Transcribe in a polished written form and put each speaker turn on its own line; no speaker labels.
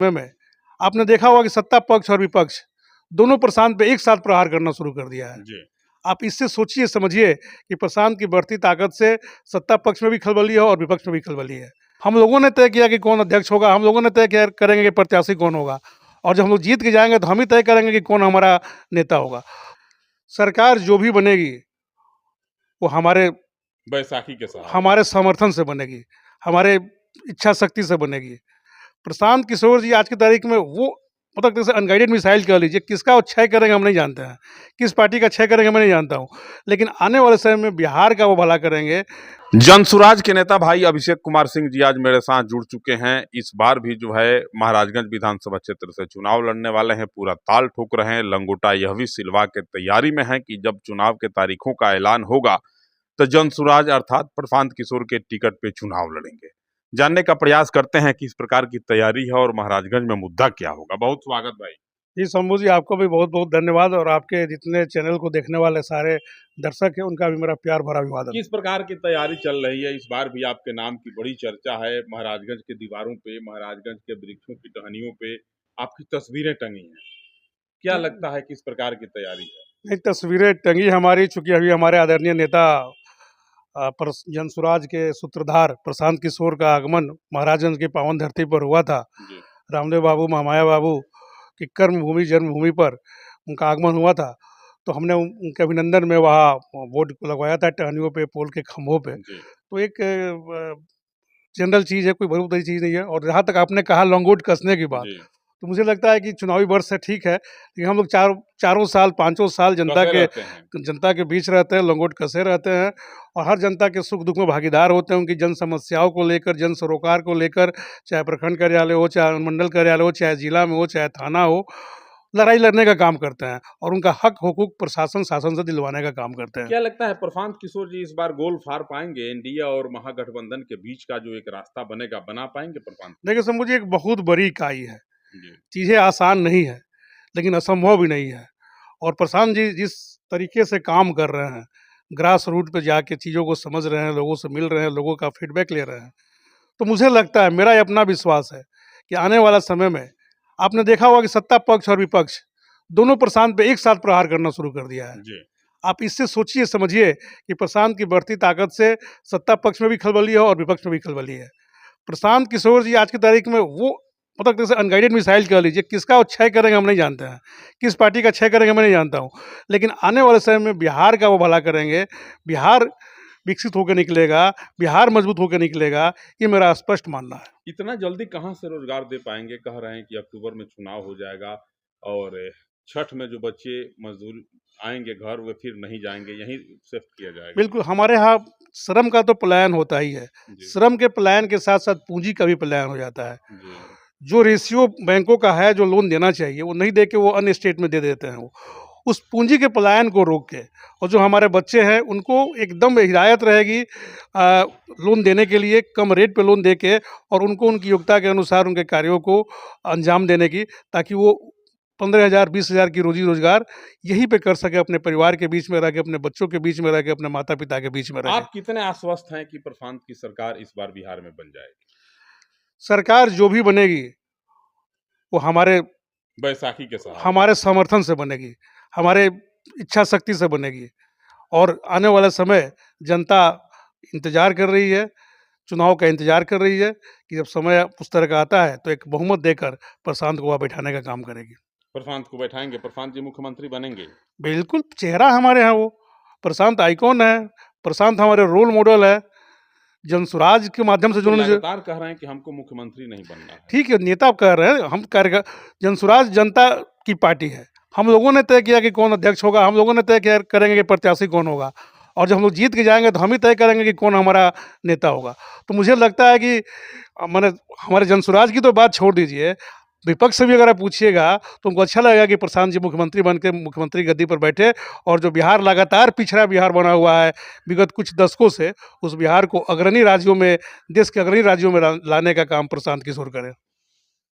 में आपने देखा होगा कि सत्ता पक्ष और विपक्ष दोनों प्रशांत पे एक साथ प्रहार करना शुरू कर दिया है।
जी।
आप इससे सोचिए समझिए कि प्रशांत की बढ़ती ताकत से सत्ता पक्ष में भी खलबली है और विपक्ष में भी खलबली है। हम लोगों ने तय किया कि कौन अध्यक्ष होगा, हम लोगों ने तय किया करेंगे कि प्रत्याशी कौन होगा, और जब हम लोग जीत के जाएंगे तो हम ही तय करेंगे कि कौन हमारा नेता होगा। सरकार जो भी बनेगी वो
बैसाखी के सहारे
हमारे समर्थन से बनेगी, हमारे इच्छा शक्ति से बनेगी। प्रशांत किशोर जी आज की तारीख में वो मतलब जैसे अनगाइडेड मिसाइल कह लीजिए, किसका वो क्षय करेंगे हम नहीं जानते हैं, किस पार्टी का क्षय करेंगे मैं नहीं जानता हूँ, लेकिन आने वाले समय में बिहार का वो भला करेंगे।
जनसुराज के नेता भाई अभिषेक कुमार सिंह जी आज मेरे साथ जुड़ चुके हैं। इस बार भी जो है महाराजगंज विधानसभा क्षेत्र से चुनाव लड़ने वाले हैं, पूरा ताल ठोक रहे हैं। लंगोटा यह भी सिलवा के तैयारी में है कि जब चुनाव के तारीखों का ऐलान होगा तो जनसुराज अर्थात प्रशांत किशोर के टिकट पे चुनाव लड़ेंगे। जानने का प्रयास करते हैं कि इस प्रकार की तैयारी है और महाराजगंज में मुद्दा क्या होगा। बहुत स्वागत भाई।
जी शंभू जी, आपको भी बहुत बहुत धन्यवाद, और आपके जितने चैनल को देखने वाले सारे दर्शक हैं उनका भी मेरा प्यार भरा अभिवादन।
किस प्रकार की तैयारी चल रही है? इस बार भी आपके नाम की बड़ी चर्चा है। महाराजगंज के दीवारों पे, महाराजगंज के वृक्षों की टहनियों पे आपकी तस्वीरें टंगी हैं। क्या लगता है किस प्रकार की तैयारी है?
नहीं, तस्वीरें टंगी हमारी, चूंकि अभी हमारे आदरणीय नेता जनसुराज के सूत्रधार प्रशांत किशोर का आगमन महाराजगंज की पावन धरती पर हुआ था।
जी।
रामदेव बाबू, महामाया बाबू की कर्मभूमि जन्मभूमि पर उनका आगमन हुआ था, तो हमने उनके अभिनंदन में वहाँ बोर्ड लगवाया था टहनियों पे, पोल के खंभों पे।
जी।
तो एक जनरल चीज़ है, कोई बहुत बड़ी चीज़ नहीं है। और जहाँ तक आपने कहा लंगोट कसने की बात,
जी।
तो मुझे लगता है कि चुनावी वर्ष से ठीक है, लेकिन हम लोग चारों साल, पाँचों साल जनता के बीच रहते हैं, लंगोट कसे रहते हैं, और हर जनता के सुख दुख में भागीदार होते हैं। उनकी जन समस्याओं को लेकर, जन सरोकार को लेकर, चाहे प्रखंड कार्यालय हो, चाहे अनुमंडल कार्यालय हो, चाहे जिला में हो, चाहे थाना हो, लड़ाई लड़ने का काम करते हैं और उनका हक हुकूक प्रशासन शासन से दिलवाने का काम करते हैं।
क्या लगता है प्रशांत किशोर जी इस बार गोल फाड़ पाएंगे? एनडीए और महागठबंधन के बीच का जो एक रास्ता बनेगा, बना पाएंगे प्रशांत?
देखिए शंभू जी, एक बहुत बड़ी इकाई है,
जी।
चीज़ें आसान नहीं है लेकिन असंभव भी नहीं है। और प्रशांत जी जिस तरीके से काम कर रहे हैं, ग्रास रूट पे जाके चीज़ों को समझ रहे हैं, लोगों से मिल रहे हैं, लोगों का फीडबैक ले रहे हैं, तो मुझे लगता है, मेरा ये अपना विश्वास है कि आने वाला समय में आपने देखा होगा कि सत्ता पक्ष और विपक्ष दोनों प्रशांत पे एक साथ प्रहार करना शुरू कर दिया है।
जी।
आप इससे सोचिए समझिए कि प्रशांत की बढ़ती ताकत से सत्ता पक्ष में भी खलबली है और विपक्ष में भी खलबली है। प्रशांत किशोर जी आज की तारीख में वो मतलब जैसे अनगाइडेड मिसाइल कह लीजिए, किसका वो क्षय करेंगे हम नहीं जानते हैं, किस पार्टी का क्षय करेंगे मैं नहीं जानता हूँ, लेकिन आने वाले समय में बिहार का वो भला करेंगे। बिहार विकसित होकर निकलेगा, बिहार मजबूत होकर निकलेगा, ये मेरा स्पष्ट मानना है।
इतना जल्दी कहाँ से रोजगार दे पाएंगे? कह रहे हैं कि अक्टूबर में चुनाव हो जाएगा और छठ में जो बच्चे मजदूर आएंगे घर, वे फिर नहीं जाएंगे, यहीं शिफ्ट किया जाएगा।
बिल्कुल, हमारे यहाँ श्रम का तो पलायन होता ही है, श्रम के पलायन के साथ साथ पूंजी का भी पलायन हो जाता है।
जी।
जो रेशियो बैंकों का है, जो लोन देना चाहिए वो नहीं दे के वो अन्य स्टेट में दे देते हैं। वो उस पूंजी के पलायन को रोक के, और जो हमारे बच्चे हैं उनको एकदम हिदायत रहेगी लोन देने के लिए, कम रेट पे लोन दे के, और उनको उनकी योग्यता के अनुसार उनके कार्यों को अंजाम देने की, ताकि वो 15,000 20,000 की रोजी रोजगार यहीं पे कर सके, अपने परिवार के बीच में रह के, अपने बच्चों के बीच में रह के, अपने माता पिता के बीच में रह के।
आप कितने आश्वस्त हैं कि प्रशांत की सरकार इस बार बिहार में बन जाएगी?
सरकार जो भी बनेगी वो
बैसाखी के सहारे
हमारे समर्थन से बनेगी, हमारे इच्छा शक्ति से बनेगी। और आने वाला समय जनता इंतजार कर रही है, चुनाव का इंतजार कर रही है कि जब समय उस तरह का आता है तो एक बहुमत देकर प्रशांत को वहाँ बैठाने का काम करेगी।
प्रशांत को बैठाएंगे, प्रशांत जी मुख्यमंत्री बनेंगे?
बिल्कुल, चेहरा हमारे यहाँ वो प्रशांत आइकॉन है, प्रशांत हमारे रोल मॉडल है। जनसुराज के माध्यम से जो
लगातार कह रहे हैं कि हमको मुख्यमंत्री नहीं बनना है।
ठीक है, नेता कह रहे हैं, हम जनसुराज जनता की पार्टी है। हम लोगों ने तय किया कि कौन अध्यक्ष होगा, हम लोगों ने तय किया करेंगे कि प्रत्याशी कौन होगा, और जब हम लोग जीत के जाएंगे तो हम ही तय करेंगे कि कौन हमारा नेता होगा। तो मुझे लगता है कि मैंने हमारे जनसुराज की तो बात छोड़ दीजिए, विपक्ष से भी अगर आप पूछिएगा तो उनको अच्छा लगेगा कि प्रशांत जी मुख्यमंत्री बन के मुख्यमंत्री गद्दी पर बैठे, और जो बिहार लगातार पिछड़ा बिहार बना हुआ है विगत कुछ दशकों से, उस बिहार को अग्रणी राज्यों में, देश के अग्रणी राज्यों में लाने का काम प्रशांत किशोर करें।